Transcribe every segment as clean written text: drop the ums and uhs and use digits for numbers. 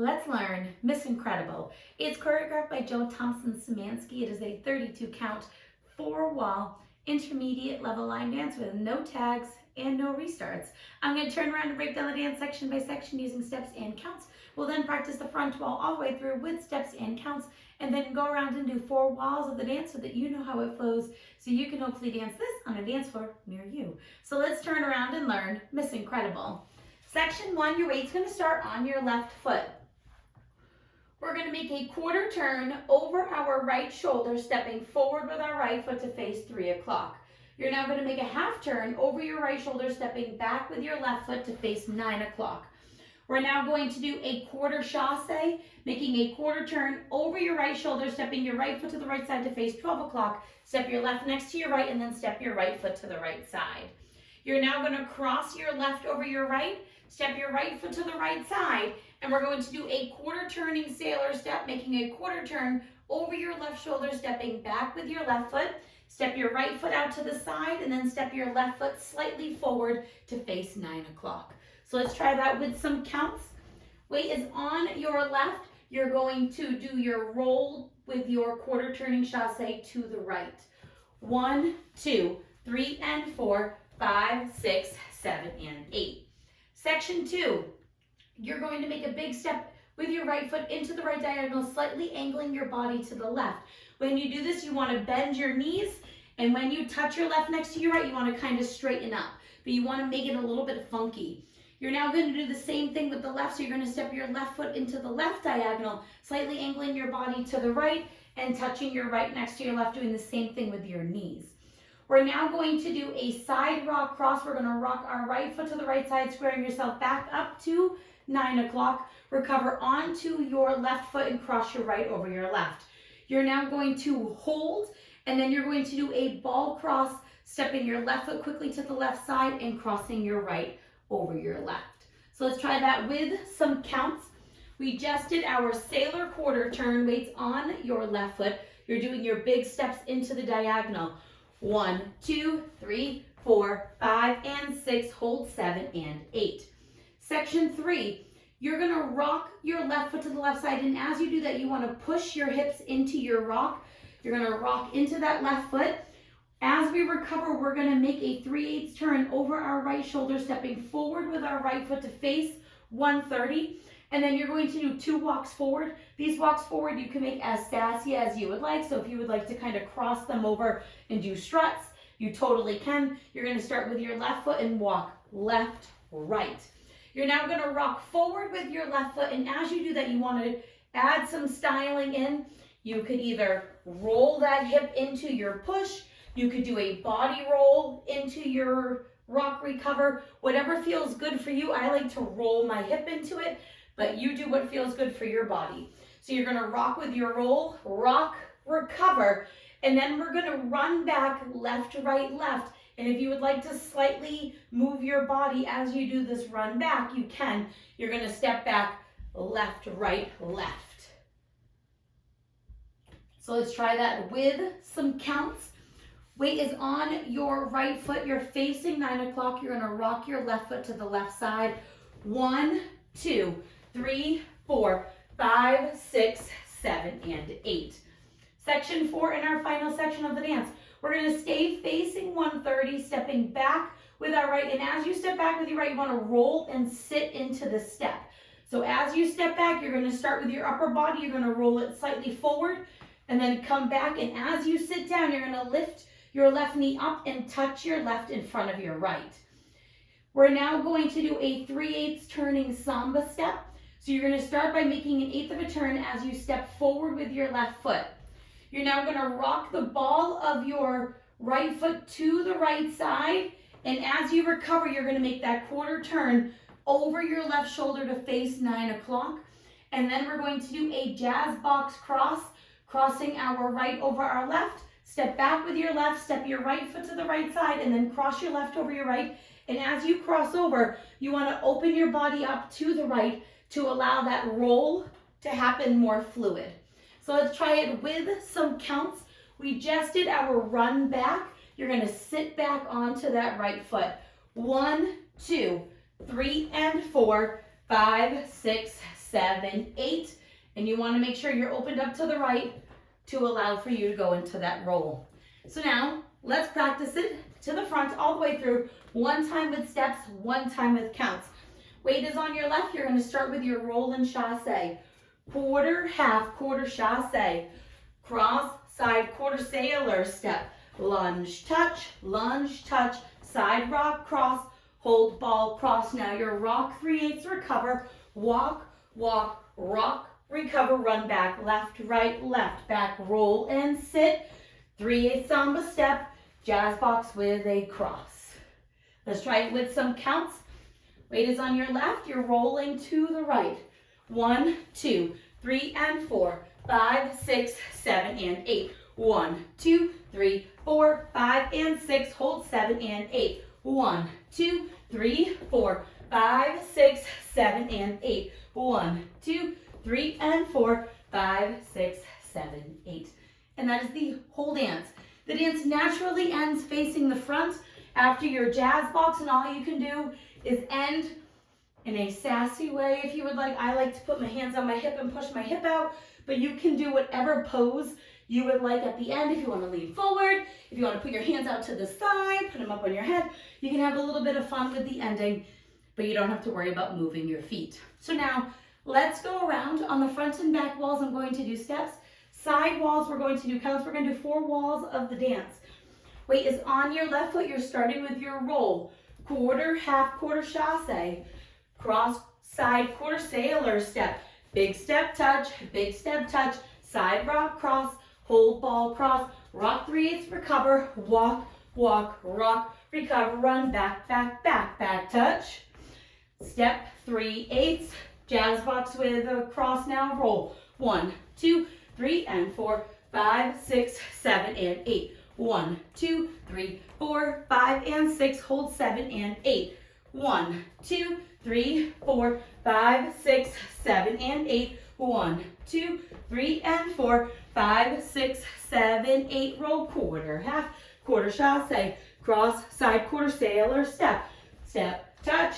Let's learn Miss Incredible. It's choreographed by Jo Thompson Szymanski. It is a 32 count, 4-wall, intermediate level line dance with no tags and no restarts. I'm going to turn around and break down the dance section by section using steps and counts. We'll then practice the front wall all the way through with steps and counts, and then go around and do 4 walls of the dance so that you know how it flows, so you can hopefully dance this on a dance floor near you. So let's turn around and learn Miss Incredible. Section 1, your weight's going to start on your left foot. We're going to make a quarter turn over our right shoulder, stepping forward with our right foot to face 3 o'clock. You're now going to make a half turn over your right shoulder, stepping back with your left foot to face 9 o'clock. We're now going to do a quarter chasse, making a quarter turn over your right shoulder, stepping your right foot to the right side to face 12 o'clock. Step your left next to your right, and then step your right foot to the right side. You're now going to cross your left over your right, step your right foot to the right side, and we're going to do a quarter turning sailor step, making a quarter turn over your left shoulder, stepping back with your left foot. Step your right foot out to the side, and then step your left foot slightly forward to face 9 o'clock. So let's try that with some counts. Weight is on your left. You're going to do your roll with your quarter turning chasse to the right. 1, 2, 3, and 4, 5, 6, 7, and 8. Section 2, you're going to make a big step with your right foot into the right diagonal, slightly angling your body to the left. When you do this, you want to bend your knees, and when you touch your left next to your right, you want to kind of straighten up, but you want to make it a little bit funky. You're now going to do the same thing with the left, so you're going to step your left foot into the left diagonal, slightly angling your body to the right and touching your right next to your left, doing the same thing with your knees. We're now going to do a side rock cross. We're going to rock our right foot to the right side, squaring yourself back up to 9 o'clock. Recover onto your left foot and cross your right over your left. You're now going to hold, and then you're going to do a ball cross, stepping your left foot quickly to the left side and crossing your right over your left. So let's try that with some counts. We just did our sailor quarter turn, weights on your left foot. You're doing your big steps into the diagonal. 1, 2, 3, 4, 5, and 6, hold 7 and 8. Section 3, you're going to rock your left foot to the left side, and as you do that, you want to push your hips into your rock. You're going to rock into that left foot. As we recover, we're going to make a 3/8 turn over our right shoulder, stepping forward with our right foot to face 130. And then you're going to do 2 walks forward. These walks forward you can make as sassy as you would like. So if you would like to kind of cross them over and do struts, you totally can. You're going to start with your left foot and walk left, right. You're now going to rock forward with your left foot, and as you do that, you want to add some styling in. You could either roll that hip into your push, you could do a body roll into your rock recover, whatever feels good for you. I like to roll my hip into it, but you do what feels good for your body. So you're going to rock with your roll, rock, recover, and then we're going to run back left, right, left. And if you would like to slightly move your body as you do this run back, you can. You're going to step back left, right, left. So let's try that with some counts. Weight is on your right foot. You're facing 9 o'clock. You're going to rock your left foot to the left side. 1, 2, 3, 4, 5, 6, 7, and 8. Section 4 in our final section of the dance. We're going to stay facing 130, stepping back with our right. And as you step back with your right, you want to roll and sit into the step. So as you step back, you're going to start with your upper body. You're going to roll it slightly forward and then come back. And as you sit down, you're going to lift your left knee up and touch your left in front of your right. We're now going to do a 3/8 turning samba step. So you're going to start by making an 1/8 of a turn as you step forward with your left foot. You're now going to rock the ball of your right foot to the right side, and as you recover, you're going to make that quarter turn over your left shoulder to face 9 o'clock. And then we're going to do a jazz box cross, crossing our right over our left. Step back with your left, step your right foot to the right side, and then cross your left over your right. And as you cross over, you want to open your body up to the right to allow that roll to happen more fluid. So let's try it with some counts. We just did our run back. You're going to sit back onto that right foot. 1, 2, 3, and 4, 5, 6, 7, 8. And you want to make sure you're opened up to the right to allow for you to go into that roll. So now let's practice it to the front all the way through. One time with steps, one time with counts. Weight is on your left. You're going to start with your roll and chassé. Quarter, half, quarter chassé. Cross, side, quarter sailor step. Lunge, touch, side rock, cross, hold, ball, cross. Now your rock 3/8 recover. Walk, walk, rock, recover, run back, left, back, roll and sit. 3/8 samba step, jazz box with a cross. Let's try it with some counts. Weight is on your left, you're rolling to the right. 1, 2, 3, and 4, 5, 6, 7, and 8. 1, 2, 3, 4, 5, and 6, hold 7 and 8. 1, 2, 3, 4, 5, 6, 7, and 8. 1, 2, 3, and 4, 5, 6, 7, 8. And that is the whole dance. The dance naturally ends facing the front after your jazz box, and all you can do is end in a sassy way if you would like. I like to put my hands on my hip and push my hip out, but you can do whatever pose you would like at the end. If you want to lean forward, if you want to put your hands out to the side, put them up on your head, you can have a little bit of fun with the ending, but you don't have to worry about moving your feet. So now let's go around. On the front and back walls, I'm going to do steps. Side walls, we're going to do counts. We're going to do 4 walls of the dance. Weight is on your left foot. You're starting with your roll. Quarter, half, quarter chassé. Cross, side, quarter sailor step. Big step, touch, side rock, cross, hold, ball, cross, rock 3/8, recover, walk, walk, rock, recover, run, back, touch. Step 3/8, jazz box with a cross, now roll. 1, 2, 3, and 4, 5, 6, 7, and 8. 1, 2, 3, 4, 5, and 6, hold 7 and 8. 1, 2, 3, 4, 5, 6, 7, and 8. 1, 2, 3, and 4, 5, 6, 7, 8. Roll, quarter, half, quarter chassé. Cross, side, quarter sailor step. Step, touch,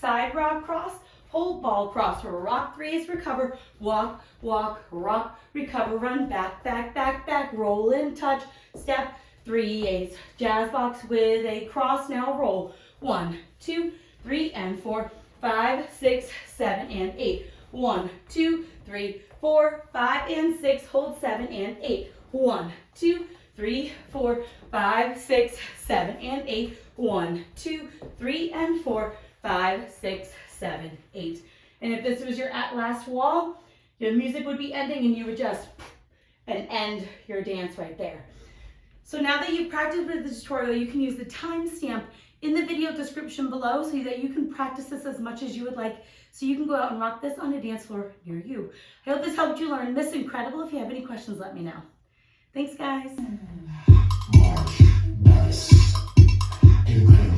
side rock, cross. Hold, ball, cross, rock 3/8, recover, walk, walk, rock, recover, run, back, roll and touch, step 3/8, jazz box with a cross, now roll. 1, 2, 3, and 4, 5, 6, 7, and 8. 1, 2, 3, 4, 5, and 6, hold 7 and 8. 1, 2, 3, 4, 5, 6, 7, and 8. 1, 2, 3, and 4, 5, 6, 7, 8. And if this was your at last wall, your music would be ending and you would just and end your dance right there. So now that you've practiced with the tutorial, you can use the timestamp in the video description below so that you can practice this as much as you would like, so you can go out and rock this on a dance floor near you. I hope this helped you learn Miss Incredible. If you have any questions, let me know. Thanks, guys. March, nice, incredible.